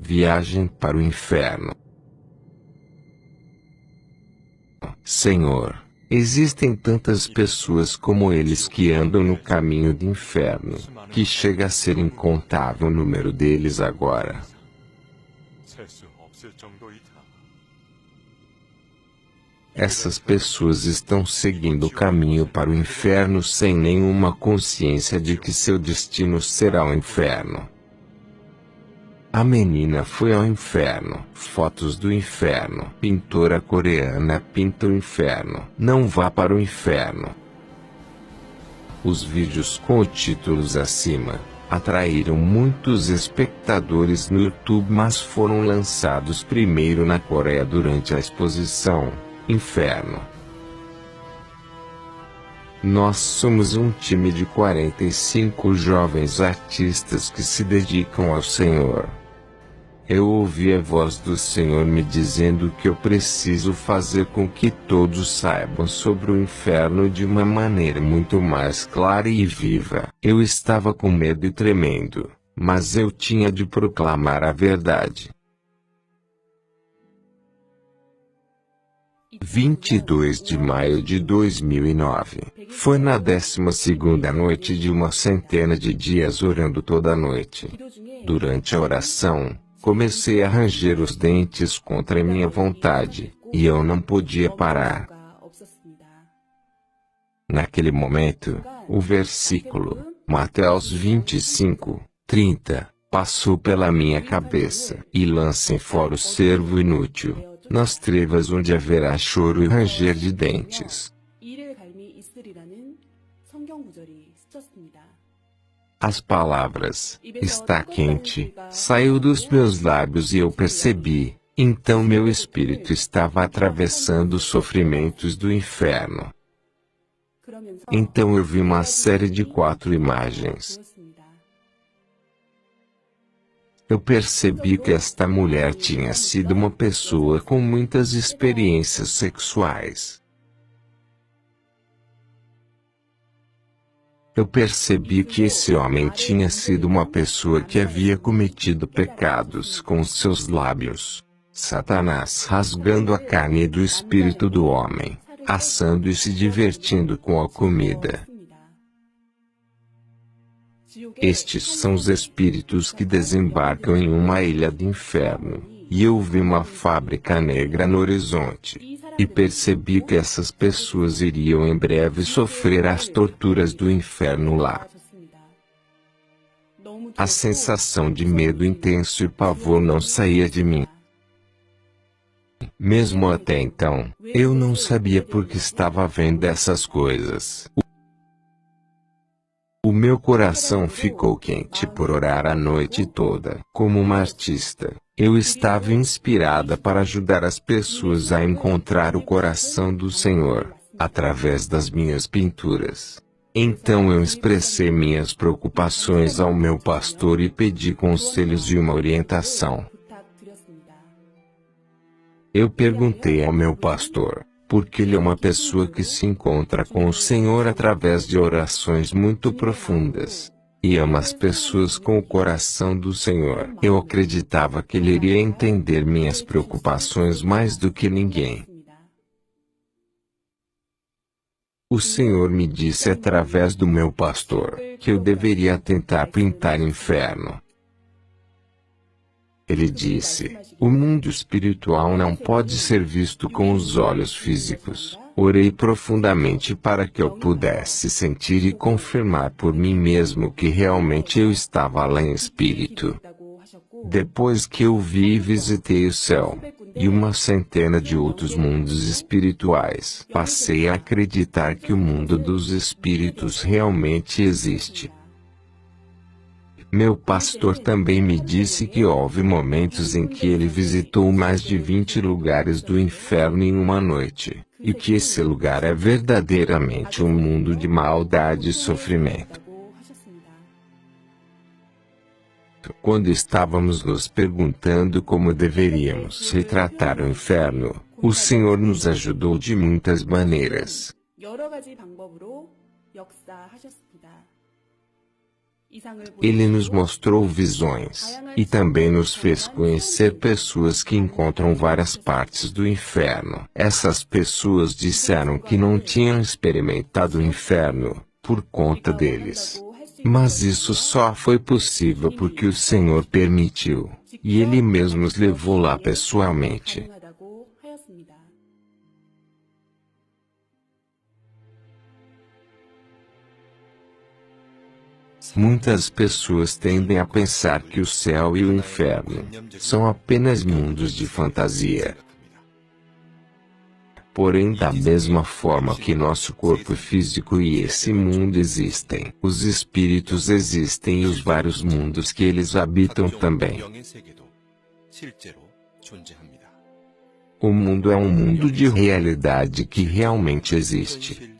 Viagem para o inferno. Senhor, existem tantas pessoas como eles que andam no caminho do inferno, que chega a ser incontável o número deles agora. Essas pessoas estão seguindo o caminho para o inferno sem nenhuma consciência de que seu destino será o inferno. A menina foi ao inferno. Fotos do inferno. Pintora coreana pinta o inferno. Não vá para o inferno. Os vídeos com os títulos acima atraíram muitos espectadores no YouTube, mas foram lançados primeiro na Coreia durante a exposição Inferno. Nós somos um time de 45 jovens artistas que se dedicam ao Senhor. Eu ouvi a voz do Senhor me dizendo que eu preciso fazer com que todos saibam sobre o inferno de uma maneira muito mais clara e viva. Eu estava com medo e tremendo, mas eu tinha de proclamar a verdade. 22 de maio de 2009. Foi na 12ª noite de uma centena de dias orando toda a noite. Durante a oração, comecei a ranger os dentes contra minha vontade, e eu não podia parar. Naquele momento, o versículo, Mateus 25:30, passou pela minha cabeça. E lancem fora o servo inútil, nas trevas onde haverá choro e ranger de dentes. As palavras, está quente, saiu dos meus lábios e eu percebi, então meu espírito estava atravessando os sofrimentos do inferno. Então eu vi uma série de 4 imagens. Eu percebi que esta mulher tinha sido uma pessoa com muitas experiências sexuais. Eu percebi que esse homem tinha sido uma pessoa que havia cometido pecados com seus lábios. Satanás rasgando a carne do espírito do homem, assando e se divertindo com a comida. Estes são os espíritos que desembarcam em uma ilha do inferno, e eu vi uma fábrica negra no horizonte. E percebi que essas pessoas iriam em breve sofrer as torturas do inferno lá. A sensação de medo intenso e pavor não saía de mim. Mesmo até então, eu não sabia por que estava vendo essas coisas. O meu coração ficou quente por orar a noite toda. Como uma artista, eu estava inspirada para ajudar as pessoas a encontrar o coração do Senhor, através das minhas pinturas. Então eu expressei minhas preocupações ao meu pastor e pedi conselhos e uma orientação. Eu perguntei ao meu pastor, porque ele é uma pessoa que se encontra com o Senhor através de orações muito profundas, e ama as pessoas com o coração do Senhor. Eu acreditava que ele iria entender minhas preocupações mais do que ninguém. O Senhor me disse através do meu pastor, que eu deveria tentar pintar inferno. Ele disse, o mundo espiritual não pode ser visto com os olhos físicos. Orei profundamente para que eu pudesse sentir e confirmar por mim mesmo que realmente eu estava lá em espírito. Depois que eu vi e visitei o céu, e uma centena de outros mundos espirituais, passei a acreditar que o mundo dos espíritos realmente existe. Meu pastor também me disse que houve momentos em que ele visitou mais de 20 lugares do inferno em uma noite, e que esse lugar é verdadeiramente um mundo de maldade e sofrimento. Quando estávamos nos perguntando como deveríamos retratar o inferno, o Senhor nos ajudou de muitas maneiras. Ele nos mostrou visões, e também nos fez conhecer pessoas que encontram várias partes do inferno. Essas pessoas disseram que não tinham experimentado o inferno, por conta deles. Mas isso só foi possível porque o Senhor permitiu, e Ele mesmo os levou lá pessoalmente. Muitas pessoas tendem a pensar que o céu e o inferno são apenas mundos de fantasia. Porém, da mesma forma que nosso corpo físico e esse mundo existem, os espíritos existem e os vários mundos que eles habitam também. O mundo é um mundo de realidade que realmente existe.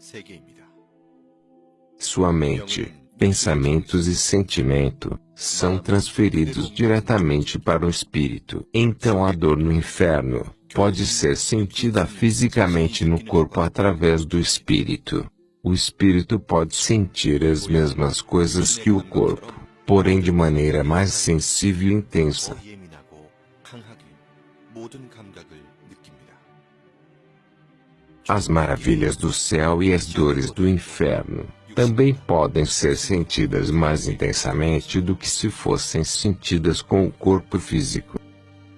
Sua mente, pensamentos e sentimento são transferidos diretamente para o espírito. Então a dor no inferno pode ser sentida fisicamente no corpo através do espírito. O espírito pode sentir as mesmas coisas que o corpo, porém de maneira mais sensível e intensa. As maravilhas do céu e as dores do inferno também podem ser sentidas mais intensamente do que se fossem sentidas com o corpo físico.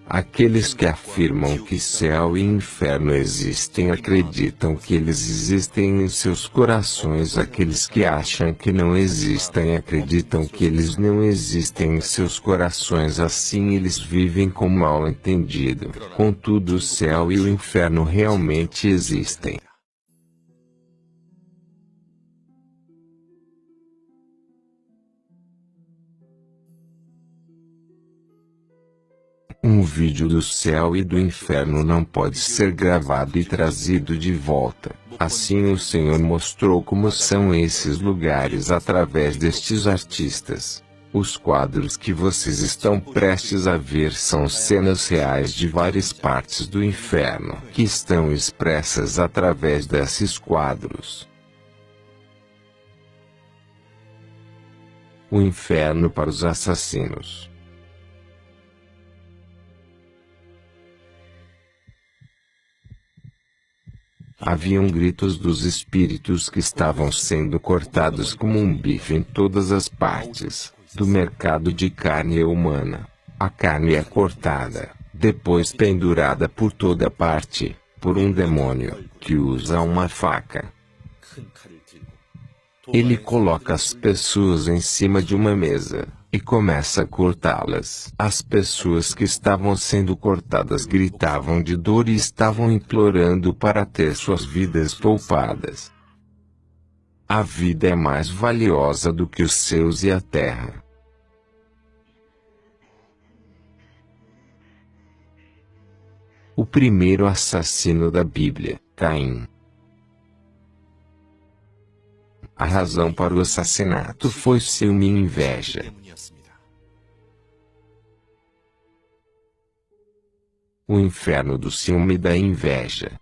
Aqueles que afirmam que céu e inferno existem acreditam que eles existem em seus corações. Aqueles que acham que não existem acreditam que eles não existem em seus corações. Assim eles vivem com mal entendido. Contudo, o céu e o inferno realmente existem. Um vídeo do céu e do inferno não pode ser gravado e trazido de volta. Assim o Senhor mostrou como são esses lugares através destes artistas. Os quadros que vocês estão prestes a ver são cenas reais de várias partes do inferno que estão expressas através desses quadros. O inferno para os assassinos. Haviam gritos dos espíritos que estavam sendo cortados como um bife em todas as partes do mercado de carne humana. A carne é cortada, depois pendurada por toda parte, por um demônio, que usa uma faca. Ele coloca as pessoas em cima de uma mesa e começa a cortá-las. As pessoas que estavam sendo cortadas gritavam de dor e estavam implorando para ter suas vidas poupadas. A vida é mais valiosa do que os céus e a terra. O primeiro assassino da Bíblia, Caim. A razão para o assassinato foi ciúme e inveja. O inferno do ciúme e da inveja.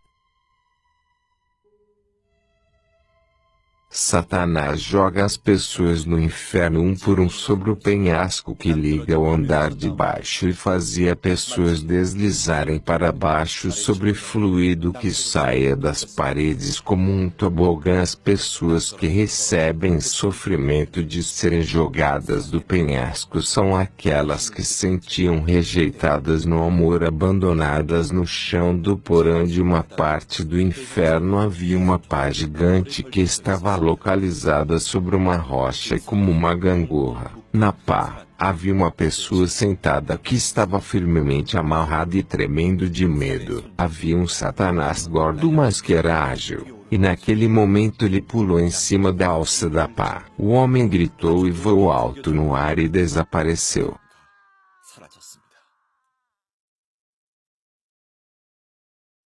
Satanás joga as pessoas no inferno um por um sobre o penhasco que liga ao andar de baixo e fazia pessoas deslizarem para baixo sobre fluido que saia das paredes como um tobogã. As pessoas que recebem sofrimento de serem jogadas do penhasco são aquelas que sentiam rejeitadas no amor, abandonadas no chão do porão de uma parte do inferno. Havia uma pá gigante que estava localizada sobre uma rocha como uma gangorra. Na pá, havia uma pessoa sentada que estava firmemente amarrada e tremendo de medo. Havia um Satanás gordo, mas que era ágil, e naquele momento ele pulou em cima da alça da pá. O homem gritou e voou alto no ar e desapareceu.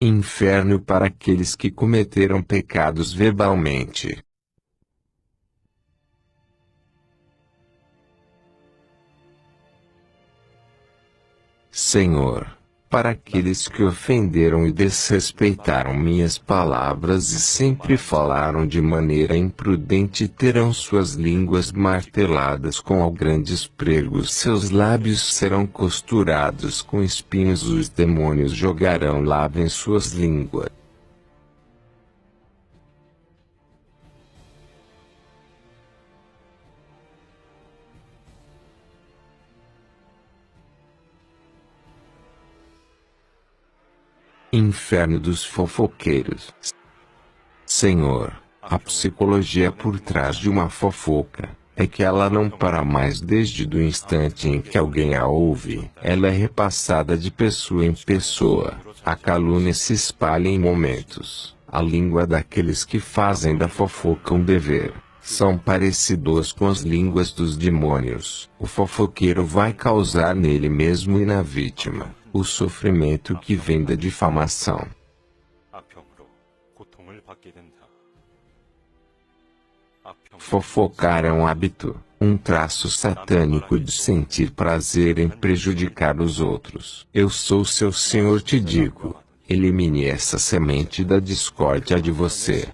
Inferno para aqueles que cometeram pecados verbalmente. Senhor, Para aqueles que ofenderam e desrespeitaram minhas palavras e sempre falaram de maneira imprudente, terão suas línguas marteladas com grandes pregos, seus lábios serão costurados com espinhos, os demônios jogarão lava em suas línguas. Inferno dos fofoqueiros. Senhor, a psicologia por trás de uma fofoca é que ela não para mais desde o instante em que alguém a ouve. Ela é repassada de pessoa em pessoa. A calúnia se espalha em momentos. A língua daqueles que fazem da fofoca um dever são parecidos com as línguas dos demônios. O fofoqueiro vai causar nele mesmo e na vítima o sofrimento que vem da difamação. Fofocar é um hábito, um traço satânico de sentir prazer em prejudicar os outros. Eu sou seu Senhor, te digo, elimine essa semente da discórdia de você.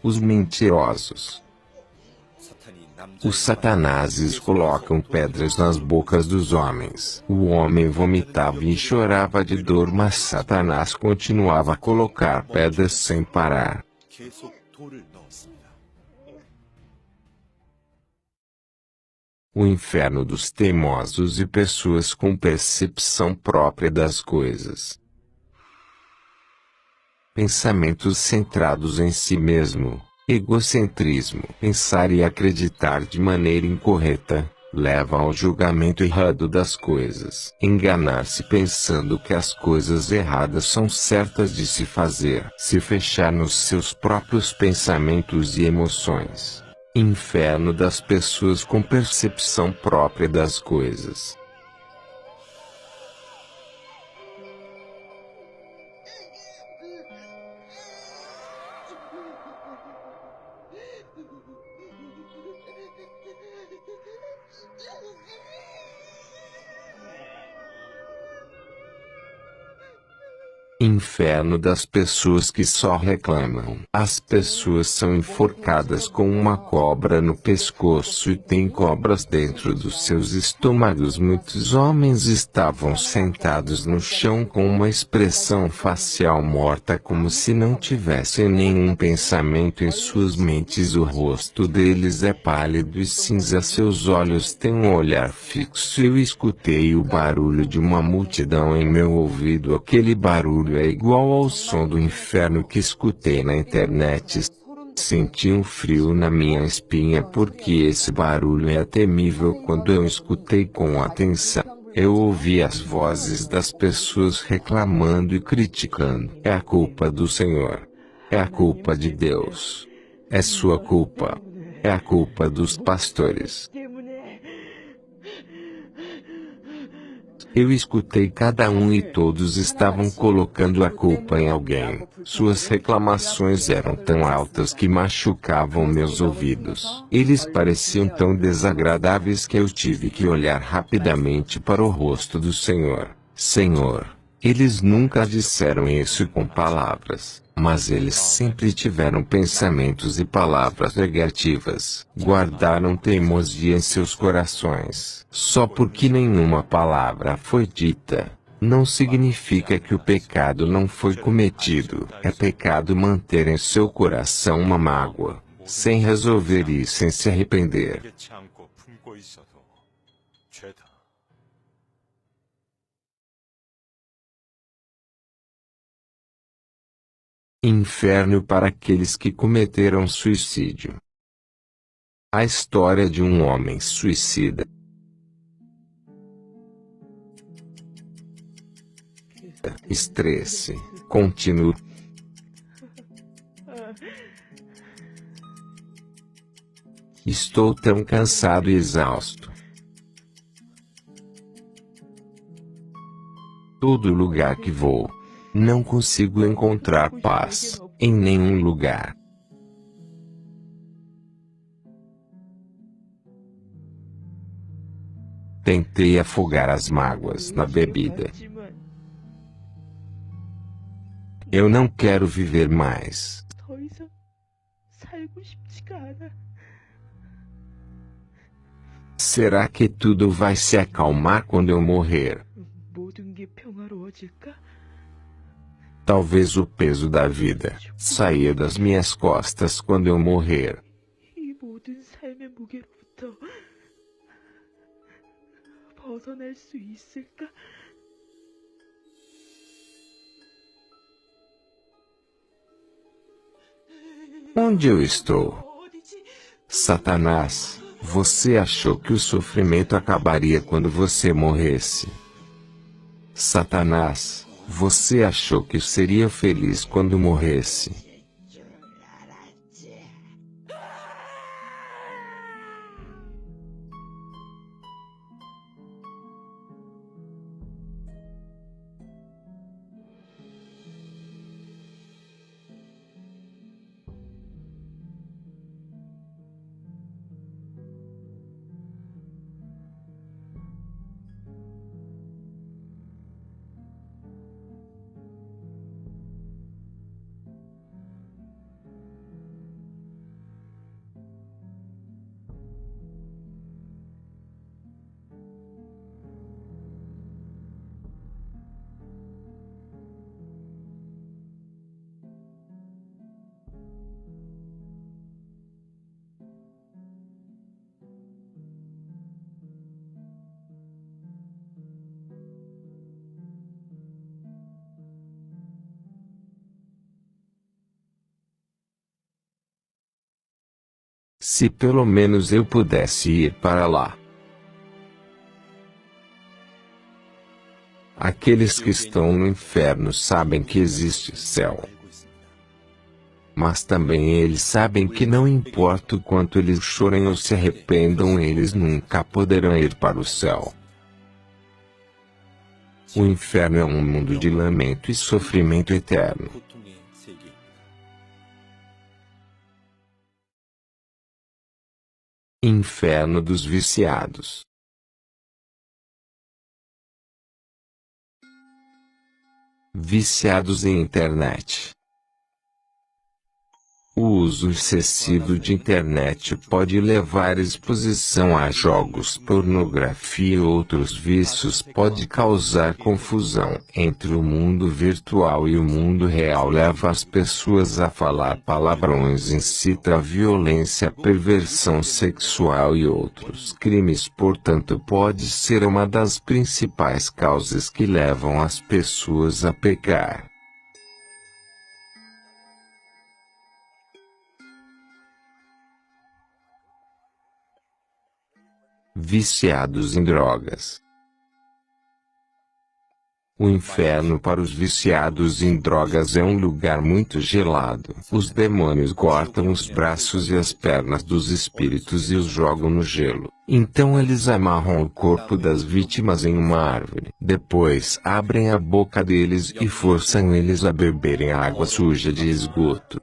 Os mentirosos. Os satanases colocam pedras nas bocas dos homens. O homem vomitava e chorava de dor, mas Satanás continuava a colocar pedras sem parar. O inferno dos teimosos e pessoas com percepção própria das coisas. Pensamentos centrados em si mesmo. Egocentrismo. Pensar e acreditar de maneira incorreta leva ao julgamento errado das coisas. Enganar-se pensando que as coisas erradas são certas de se fazer. Se fechar nos seus próprios pensamentos e emoções. Inferno das pessoas com percepção própria das coisas. Inferno das pessoas que só reclamam. As pessoas são enforcadas com uma cobra no pescoço e têm cobras dentro dos seus estômagos. Muitos homens estavam sentados no chão com uma expressão facial morta, como se não tivessem nenhum pensamento em suas mentes. O rosto deles é pálido e cinza, seus olhos têm um olhar fixo. Eu escutei o barulho de uma multidão em meu ouvido. Aquele barulho é igual ao som do inferno que escutei na internet. Senti um frio na minha espinha porque esse barulho é temível. Quando eu escutei com atenção, eu ouvi as vozes das pessoas reclamando e criticando. É a culpa do Senhor. É a culpa de Deus. É sua culpa. É a culpa dos pastores. Eu escutei cada um e todos estavam colocando a culpa em alguém. Suas reclamações eram tão altas que machucavam meus ouvidos. Eles pareciam tão desagradáveis que eu tive que olhar rapidamente para o rosto do Senhor. Senhor, eles nunca disseram isso com palavras, mas eles sempre tiveram pensamentos e palavras negativas. Guardaram teimosia em seus corações. Só porque nenhuma palavra foi dita, não significa que o pecado não foi cometido. É pecado manter em seu coração uma mágoa, sem resolver e sem se arrepender. Inferno para aqueles que cometeram suicídio. A história de um homem suicida. Estresse contínuo. Estou tão cansado e exausto. Todo lugar que vou, não consigo encontrar paz, em nenhum lugar. Tentei afogar as mágoas na bebida. Eu não quero viver mais. Será que tudo vai se acalmar quando eu morrer? Talvez o peso da vida saia das minhas costas quando eu morrer. Onde eu estou? Satanás, você achou que o sofrimento acabaria quando você morresse? Satanás, você achou que seria feliz quando morresse? Se pelo menos eu pudesse ir para lá. Aqueles que estão no inferno sabem que existe céu. Mas também eles sabem que não importa o quanto eles chorem ou se arrependam, eles nunca poderão ir para o céu. O inferno é um mundo de lamento e sofrimento eterno. Inferno dos viciados. Viciados em internet. O uso excessivo de internet pode levar à exposição a jogos, pornografia e outros vícios, pode causar confusão entre o mundo virtual e o mundo real, leva as pessoas a falar palavrões, incita a violência, perversão sexual e outros crimes. Portanto, pode ser uma das principais causas que levam as pessoas a pecar. Viciados em drogas. O inferno para os viciados em drogas é um lugar muito gelado. Os demônios cortam os braços e as pernas dos espíritos e os jogam no gelo. Então eles amarram o corpo das vítimas em uma árvore. Depois abrem a boca deles e forçam eles a beberem água suja de esgoto.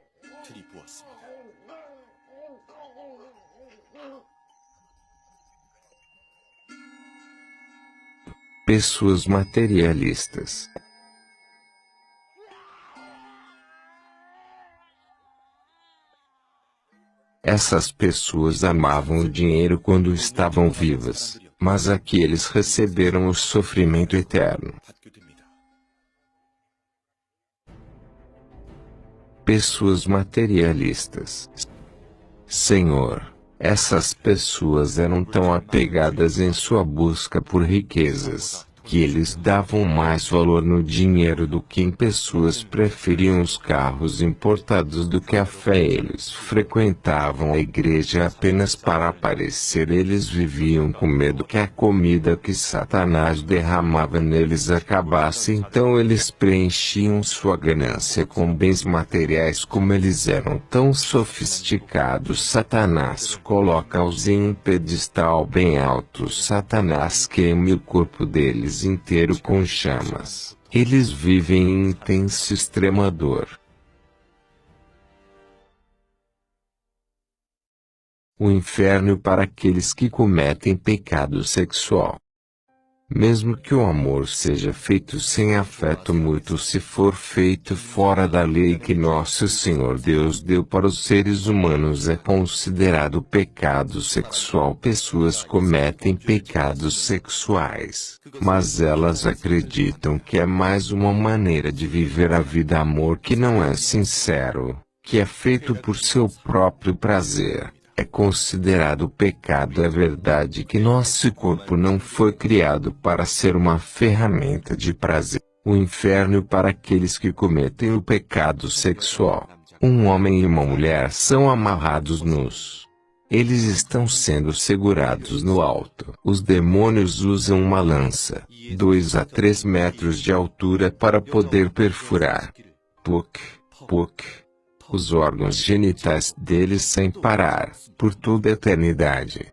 Pessoas materialistas. Essas pessoas amavam o dinheiro quando estavam vivas, mas aqui eles receberam o sofrimento eterno. Pessoas materialistas. Senhor, essas pessoas eram tão apegadas em sua busca por riquezas, que eles davam mais valor no dinheiro do que em pessoas, preferiam os carros importados do que a fé. Eles frequentavam a igreja apenas para aparecer. Eles viviam com medo que a comida que Satanás derramava neles acabasse. Então eles preenchiam sua ganância com bens materiais. Como eles eram tão sofisticados, Satanás coloca-os em um pedestal bem alto. Satanás queima o corpo deles inteiro com chamas. Eles vivem em intensa extrema dor. O inferno para aqueles que cometem pecado sexual. Mesmo que o amor seja feito sem afeto mútuo, se for feito fora da lei que nosso Senhor Deus deu para os seres humanos, é considerado pecado sexual. Pessoas cometem pecados sexuais, mas elas acreditam que é mais uma maneira de viver a vida. Amor que não é sincero, que é feito por seu próprio prazer, é considerado pecado. É verdade que nosso corpo não foi criado para ser uma ferramenta de prazer. O inferno para aqueles que cometem o pecado sexual. Um homem e uma mulher são amarrados nus. Eles estão sendo segurados no alto. Os demônios usam uma lança, 2 a 3 metros de altura, para poder perfurar os órgãos genitais deles sem parar, por toda a eternidade.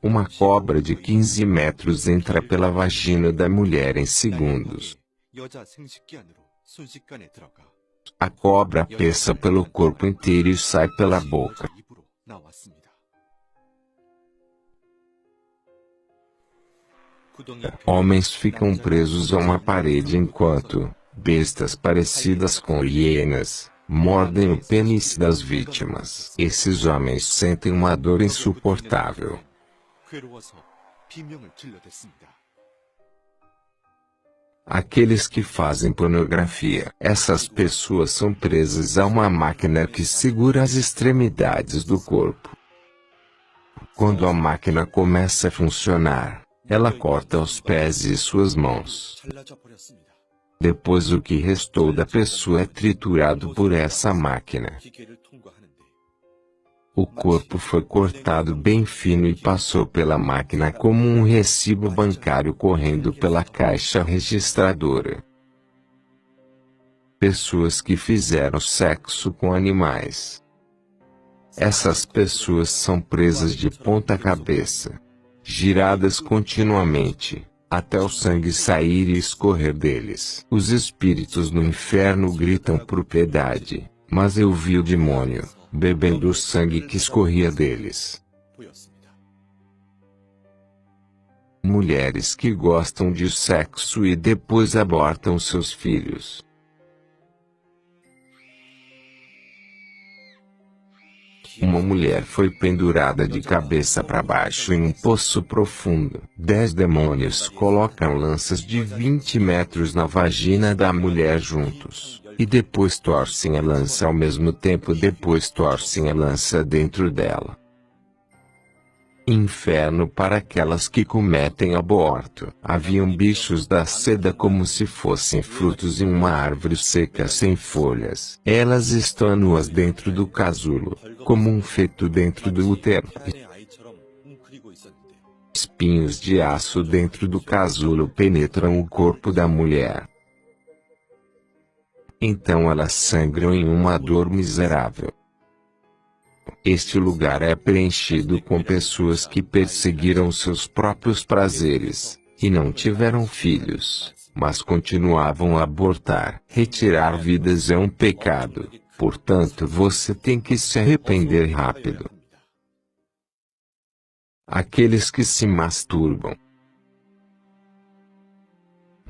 Uma cobra de 15 metros entra pela vagina da mulher em segundos. A cobra passa pelo corpo inteiro e sai pela boca. Homens ficam presos a uma parede enquanto bestas parecidas com hienas mordem o pênis das vítimas. Esses homens sentem uma dor insuportável. Aqueles que fazem pornografia. Essas pessoas são presas a uma máquina que segura as extremidades do corpo. Quando a máquina começa a funcionar, ela corta os pés e suas mãos. Depois o que restou da pessoa é triturado por essa máquina. O corpo foi cortado bem fino e passou pela máquina como um recibo bancário correndo pela caixa registradora. Pessoas que fizeram sexo com animais. Essas pessoas são presas de ponta cabeça, giradas continuamente, até o sangue sair e escorrer deles. Os espíritos no inferno gritam por piedade, mas eu vi o demônio bebendo o sangue que escorria deles. Mulheres que gostam de sexo e depois abortam seus filhos. Uma mulher foi pendurada de cabeça para baixo em um poço profundo. 10 demônios colocam lanças de 20 metros na vagina da mulher juntos, e depois torcem a lança ao mesmo tempo. Depois torcem a lança dentro dela. Inferno para aquelas que cometem aborto. Haviam bichos da seda como se fossem frutos em uma árvore seca sem folhas. Elas estão nuas dentro do casulo, como um feto dentro do útero. Espinhos de aço dentro do casulo penetram o corpo da mulher. Então elas sangram em uma dor miserável. Este lugar é preenchido com pessoas que perseguiram seus próprios prazeres, e não tiveram filhos, mas continuavam a abortar. Retirar vidas é um pecado, portanto você tem que se arrepender rápido. Aqueles que se masturbam.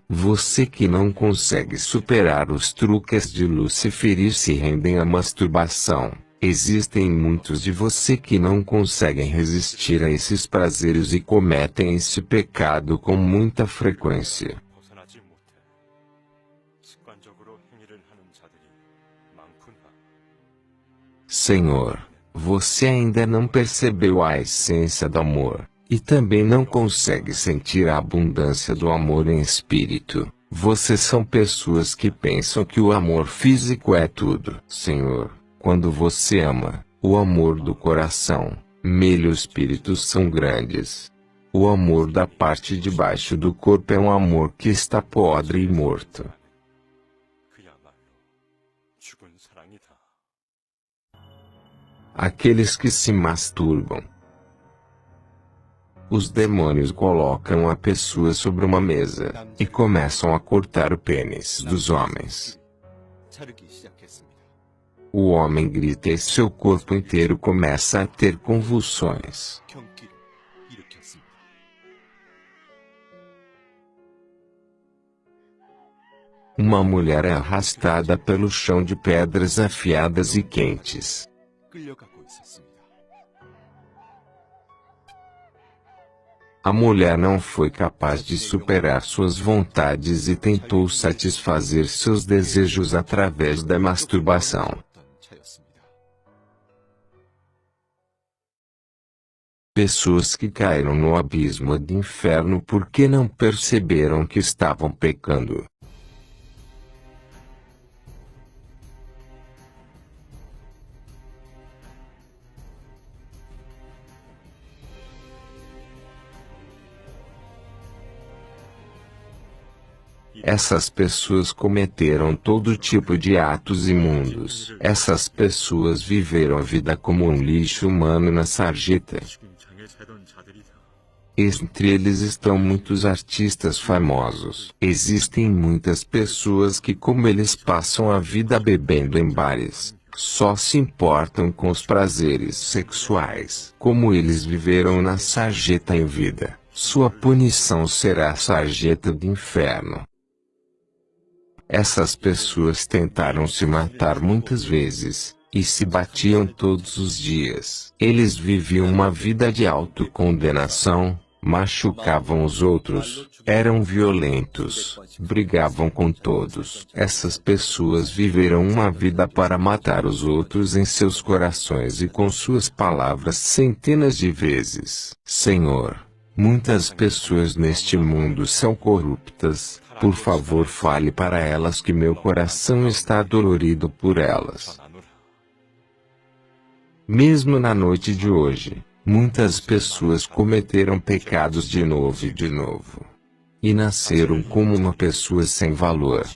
Você que não consegue superar os truques de Lúcifer e se rendem à masturbação. Existem muitos de você que não conseguem resistir a esses prazeres e cometem esse pecado com muita frequência. Senhor, você ainda não percebeu a essência do amor, e também não consegue sentir a abundância do amor em espírito. Vocês são pessoas que pensam que o amor físico é tudo. Senhor, quando você ama, o amor do coração, e os espíritos são grandes. O amor da parte de baixo do corpo é um amor que está podre e morto. Aqueles que se masturbam. Os demônios colocam a pessoa sobre uma mesa e começam a cortar o pênis dos homens. O homem grita e seu corpo inteiro começa a ter convulsões. Uma mulher é arrastada pelo chão de pedras afiadas e quentes. A mulher não foi capaz de superar suas vontades e tentou satisfazer seus desejos através da masturbação. Pessoas que caíram no abismo do inferno porque não perceberam que estavam pecando. Essas pessoas cometeram todo tipo de atos imundos. Essas pessoas viveram a vida como um lixo humano na sarjeta. Entre eles estão muitos artistas famosos. Existem muitas pessoas que, como eles passam a vida bebendo em bares, só se importam com os prazeres sexuais. Como eles viveram na sarjeta em vida, sua punição será a sarjeta do inferno. Essas pessoas tentaram se matar muitas vezes, e se batiam todos os dias. Eles viviam uma vida de autocondenação, machucavam os outros, eram violentos, brigavam com todos. Essas pessoas viveram uma vida para matar os outros em seus corações e com suas palavras centenas de vezes. Senhor, muitas pessoas neste mundo são corruptas. Por favor, fale para elas que meu coração está dolorido por elas. Mesmo na noite de hoje, muitas pessoas cometeram pecados de novo e de novo. E nasceram como uma pessoa sem valor.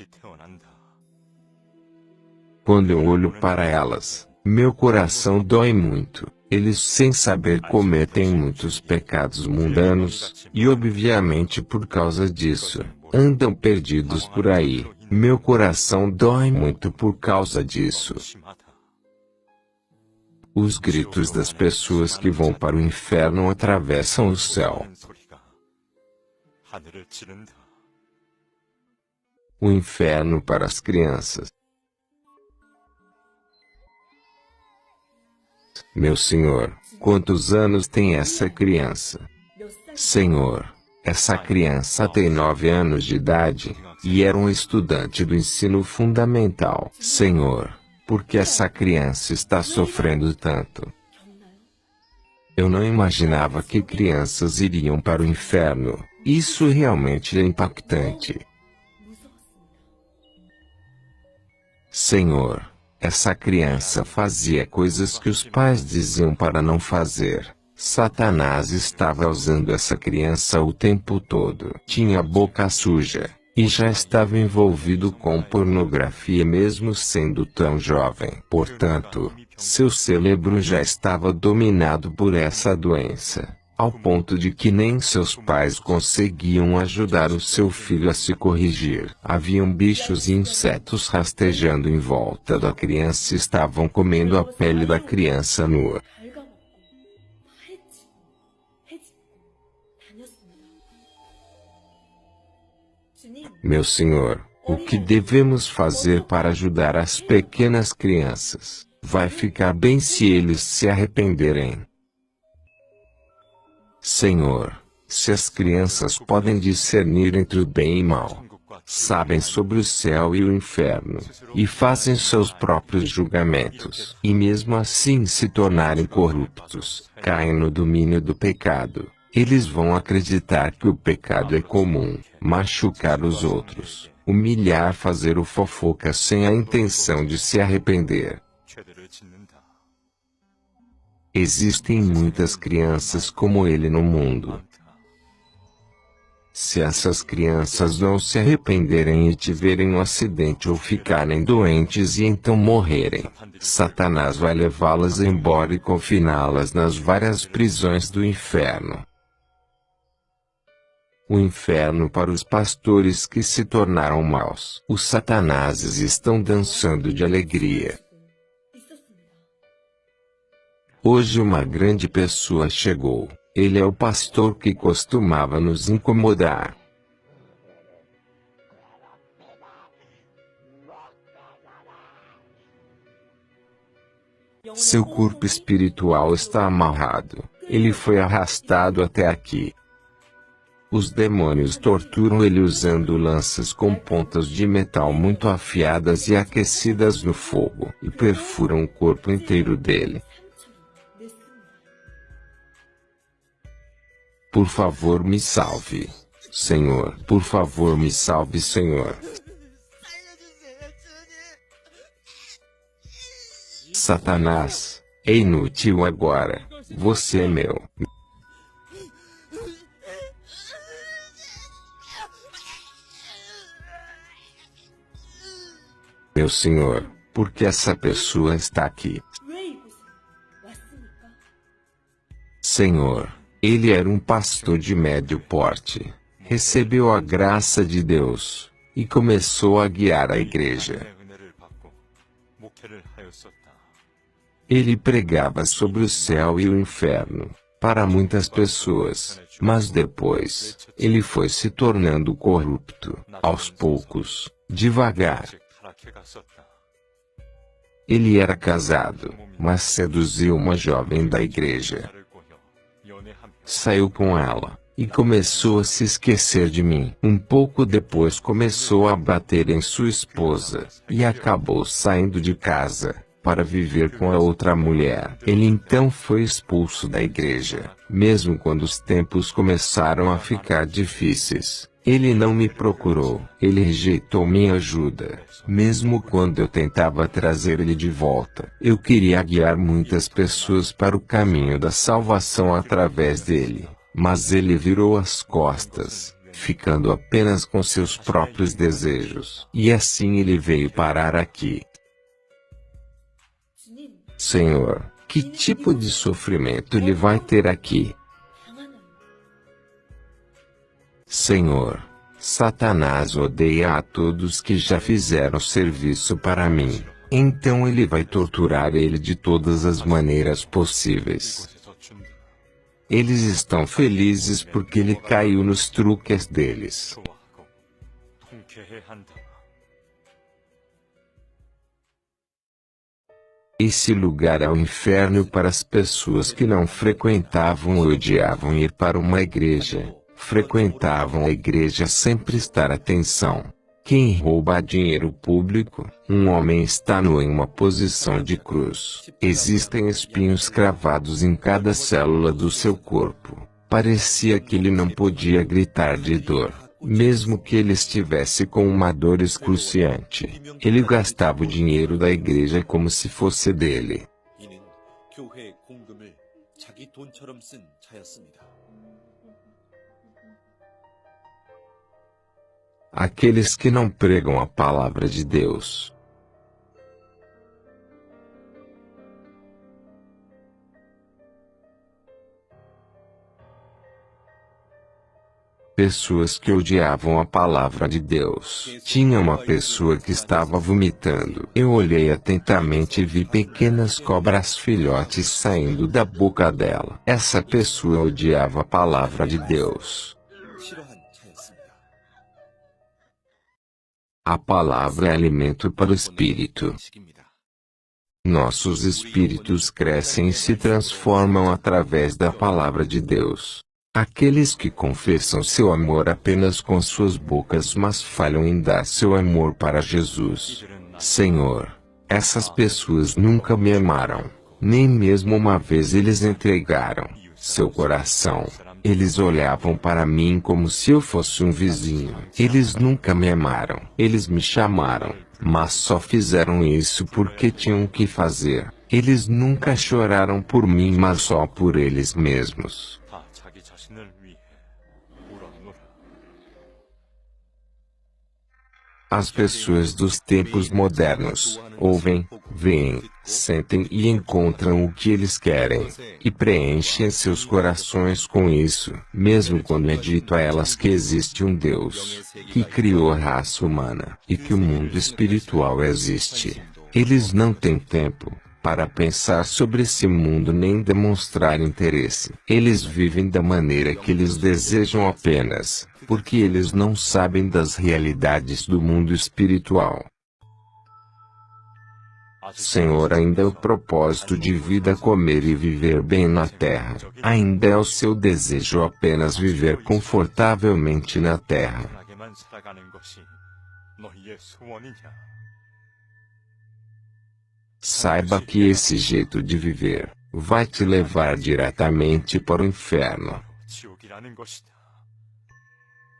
Quando eu olho para elas, meu coração dói muito. Eles, sem saber, cometem muitos pecados mundanos, e obviamente por causa disso, andam perdidos por aí. Meu coração dói muito por causa disso. Os gritos das pessoas que vão para o inferno atravessam o céu. O inferno para as crianças. Meu Senhor, quantos anos tem essa criança? Senhor, essa criança tem 9 anos de idade, e era um estudante do ensino fundamental. Senhor, por que essa criança está sofrendo tanto? Eu não imaginava que crianças iriam para o inferno. Isso realmente é impactante. Senhor, essa criança fazia coisas que os pais diziam para não fazer. Satanás estava usando essa criança o tempo todo. Tinha a boca suja, e já estava envolvido com pornografia mesmo sendo tão jovem. Portanto, seu cérebro já estava dominado por essa doença, ao ponto de que nem seus pais conseguiam ajudar o seu filho a se corrigir. Haviam bichos e insetos rastejando em volta da criança e estavam comendo a pele da criança nua. Meu Senhor, o que devemos fazer para ajudar as pequenas crianças? Vai ficar bem se eles se arrependerem. Senhor, se as crianças podem discernir entre o bem e mal, sabem sobre o céu e o inferno, e fazem seus próprios julgamentos, e mesmo assim se tornarem corruptos, caem no domínio do pecado, eles vão acreditar que o pecado é comum, machucar os outros, humilhar, fazer o fofoca sem a intenção de se arrepender. Existem muitas crianças como ele no mundo. Se essas crianças não se arrependerem e tiverem um acidente ou ficarem doentes e então morrerem, Satanás vai levá-las embora e confiná-las nas várias prisões do inferno. O inferno para os pastores que se tornaram maus. Os satanases estão dançando de alegria. Hoje uma grande pessoa chegou. Ele é o pastor que costumava nos incomodar. Seu corpo espiritual está amarrado. Ele foi arrastado até aqui. Os demônios torturam ele usando lanças com pontas de metal muito afiadas e aquecidas no fogo, e perfuram o corpo inteiro dele. Por favor, me salve, Senhor. Por favor, me salve, Senhor. Satanás, é inútil agora. Você é meu. Meu Senhor, por que essa pessoa está aqui? Senhor, ele era um pastor de médio porte, recebeu a graça de Deus, e começou a guiar a igreja. Ele pregava sobre o céu e o inferno, para muitas pessoas, mas depois, ele foi se tornando corrupto, aos poucos, devagar. Ele era casado, mas seduziu uma jovem da igreja. Saiu com ela, e começou a se esquecer de mim. Um pouco depois começou a bater em sua esposa, e acabou saindo de casa, para viver com a outra mulher. Ele então foi expulso da igreja, mesmo quando os tempos começaram a ficar difíceis. Ele não me procurou, ele rejeitou minha ajuda, mesmo quando eu tentava trazer ele de volta. Eu queria guiar muitas pessoas para o caminho da salvação através dele, mas ele virou as costas, ficando apenas com seus próprios desejos. E assim ele veio parar aqui. Senhor, que tipo de sofrimento ele vai ter aqui? Senhor, Satanás odeia a todos que já fizeram serviço para mim, então ele vai torturar ele de todas as maneiras possíveis. Eles estão felizes porque ele caiu nos truques deles. Esse lugar é o inferno para as pessoas que não frequentavam ou odiavam ir para uma igreja. Frequentavam a igreja sem prestar atenção. Quem rouba dinheiro público, um homem está nu em uma posição de cruz. Existem espinhos cravados em cada célula do seu corpo. Parecia que ele não podia gritar de dor, mesmo que ele estivesse com uma dor excruciante. Ele gastava o dinheiro da igreja como se fosse dele. Aqueles que não pregam a palavra de Deus. Pessoas que odiavam a palavra de Deus. Tinha uma pessoa que estava vomitando. Eu olhei atentamente e vi pequenas cobras filhotes saindo da boca dela. Essa pessoa odiava a palavra de Deus. A palavra é alimento para o espírito. Nossos espíritos crescem e se transformam através da palavra de Deus. Aqueles que confessam seu amor apenas com suas bocas, mas falham em dar seu amor para Jesus. Senhor, essas pessoas nunca me amaram. Nem mesmo uma vez eles entregaram seu coração. Eles olhavam para mim como se eu fosse um vizinho. Eles nunca me amaram. Eles me chamaram, mas só fizeram isso porque tinham que fazer. Eles nunca choraram por mim, mas só por eles mesmos. As pessoas dos tempos modernos ouvem, veem, sentem e encontram o que eles querem, e preenchem seus corações com isso, mesmo quando é dito a elas que existe um Deus, que criou a raça humana, e que o mundo espiritual existe. Eles não têm tempo para pensar sobre esse mundo nem demonstrar interesse. Eles vivem da maneira que eles desejam apenas, porque eles não sabem das realidades do mundo espiritual. Senhor, ainda é o propósito de vida comer e viver bem na terra. Ainda é o seu desejo apenas viver confortavelmente na terra. Saiba que esse jeito de viver vai te levar diretamente para o inferno.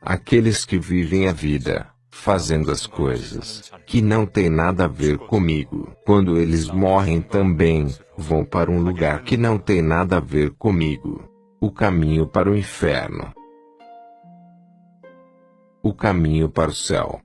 Aqueles que vivem a vida fazendo as coisas que não têm nada a ver comigo, quando eles morrem também vão para um lugar que não tem nada a ver comigo. O caminho para o inferno. O caminho para o céu.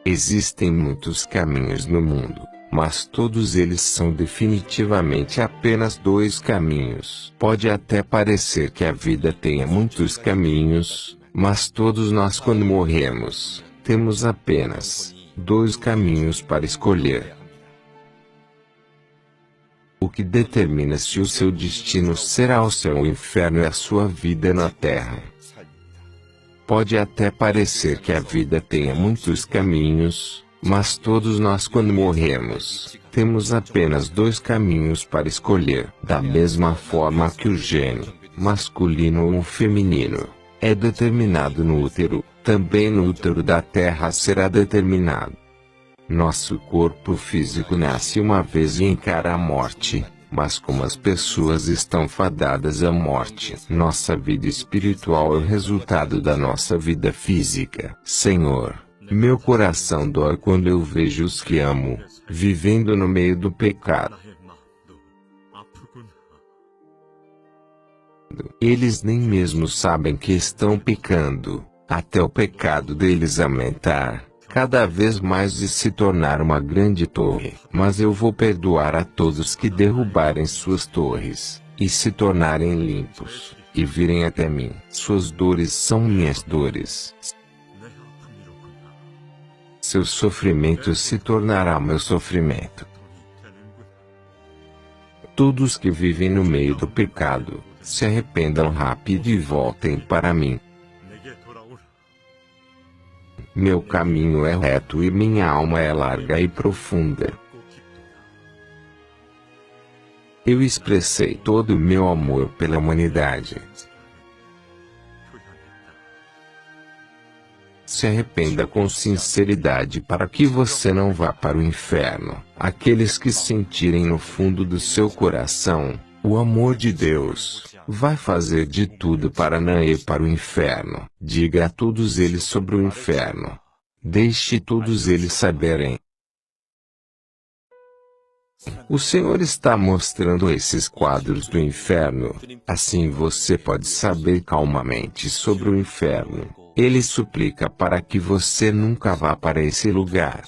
Existem muitos caminhos no mundo, mas todos eles são definitivamente apenas dois caminhos. Pode até parecer que a vida tenha muitos caminhos, mas todos nós, quando morremos, temos apenas dois caminhos para escolher. O que determina se o seu destino será o céu ou o inferno é a sua vida na terra. Pode até parecer que a vida tenha muitos caminhos, mas todos nós, quando morremos, temos apenas dois caminhos para escolher. Da mesma forma que o gene, masculino ou feminino, é determinado no útero, também no útero da terra será determinado. Nosso corpo físico nasce uma vez e encara a morte. Mas como as pessoas estão fadadas à morte, nossa vida espiritual é o resultado da nossa vida física. Senhor, meu coração dói quando eu vejo os que amo, vivendo no meio do pecado. Eles nem mesmo sabem que estão pecando, até o pecado deles aumentar cada vez mais e se tornar uma grande torre. Mas eu vou perdoar a todos que derrubarem suas torres, e se tornarem limpos, e virem até mim. Suas dores são minhas dores. Seu sofrimento se tornará meu sofrimento. Todos que vivem no meio do pecado, se arrependam rápido e voltem para mim. Meu caminho é reto e minha alma é larga e profunda. Eu expressei todo o meu amor pela humanidade. Se arrependa com sinceridade para que você não vá para o inferno. Aqueles que sentirem no fundo do seu coração o amor de Deus, vai fazer de tudo para não ir para o inferno. Diga a todos eles sobre o inferno. Deixe todos eles saberem. O Senhor está mostrando esses quadros do inferno. Assim você pode saber calmamente sobre o inferno. Ele suplica para que você nunca vá para esse lugar.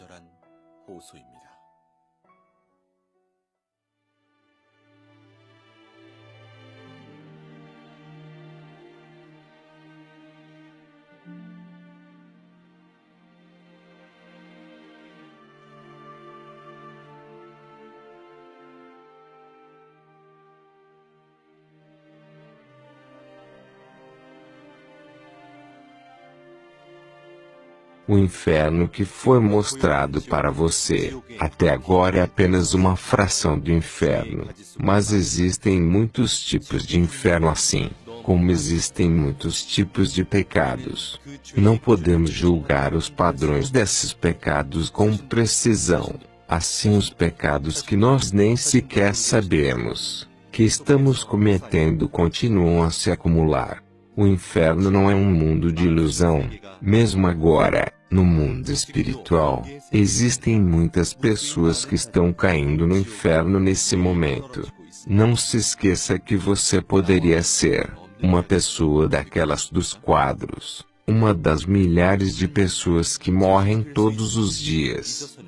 O inferno que foi mostrado para você, até agora é apenas uma fração do inferno. Mas existem muitos tipos de inferno assim, como existem muitos tipos de pecados. Não podemos julgar os padrões desses pecados com precisão. Assim os pecados que nós nem sequer sabemos que estamos cometendo continuam a se acumular. O inferno não é um mundo de ilusão. Mesmo agora, no mundo espiritual, existem muitas pessoas que estão caindo no inferno nesse momento. Não se esqueça que você poderia ser uma pessoa daquelas dos quadros. uma das milhares de pessoas que morrem todos os dias.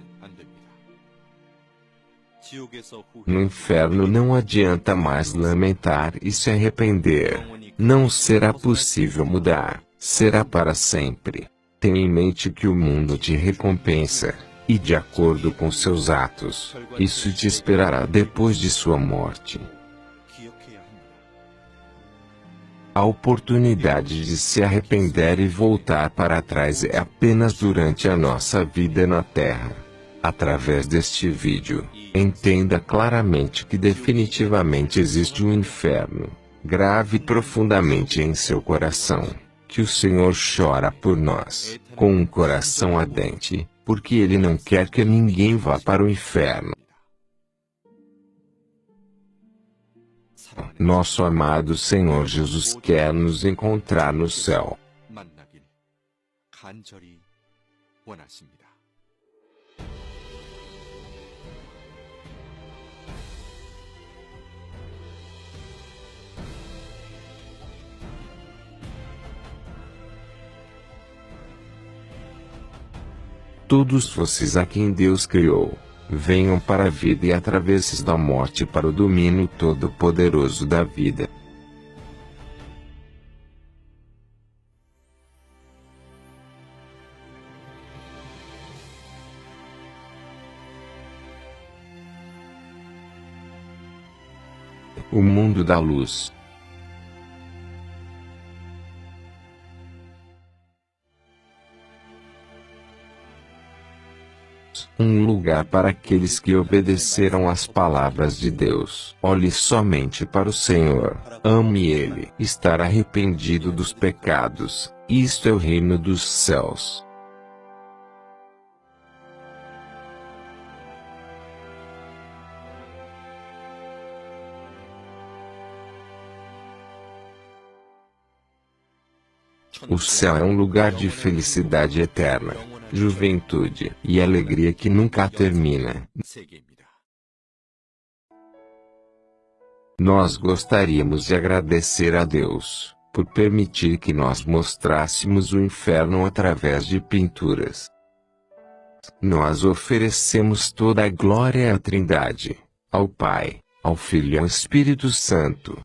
No inferno não adianta mais lamentar e se arrepender. Não será possível mudar, será para sempre. Tenha em mente que o mundo te recompensa, e de acordo com seus atos, isso te esperará depois de sua morte. A oportunidade de se arrepender e voltar para trás é apenas durante a nossa vida na Terra. Através deste vídeo, entenda claramente que definitivamente existe um inferno. Grave profundamente em seu coração, que o Senhor chora por nós, com um coração ardente, porque Ele não quer que ninguém vá para o inferno. Nosso amado Senhor Jesus quer nos encontrar no céu. Todos vocês a quem Deus criou, venham para a vida e atravesses da morte para o domínio todo-poderoso da vida. O mundo da luz. Um lugar para aqueles que obedeceram às palavras de Deus. Olhe somente para o Senhor, ame Ele. Estar arrependido dos pecados, isto é o reino dos céus. O céu é um lugar de felicidade eterna, juventude e alegria que nunca termina. Nós gostaríamos de agradecer a Deus por permitir que nós mostrássemos o inferno através de pinturas. Nós oferecemos toda a glória à Trindade, ao Pai, ao Filho e ao Espírito Santo.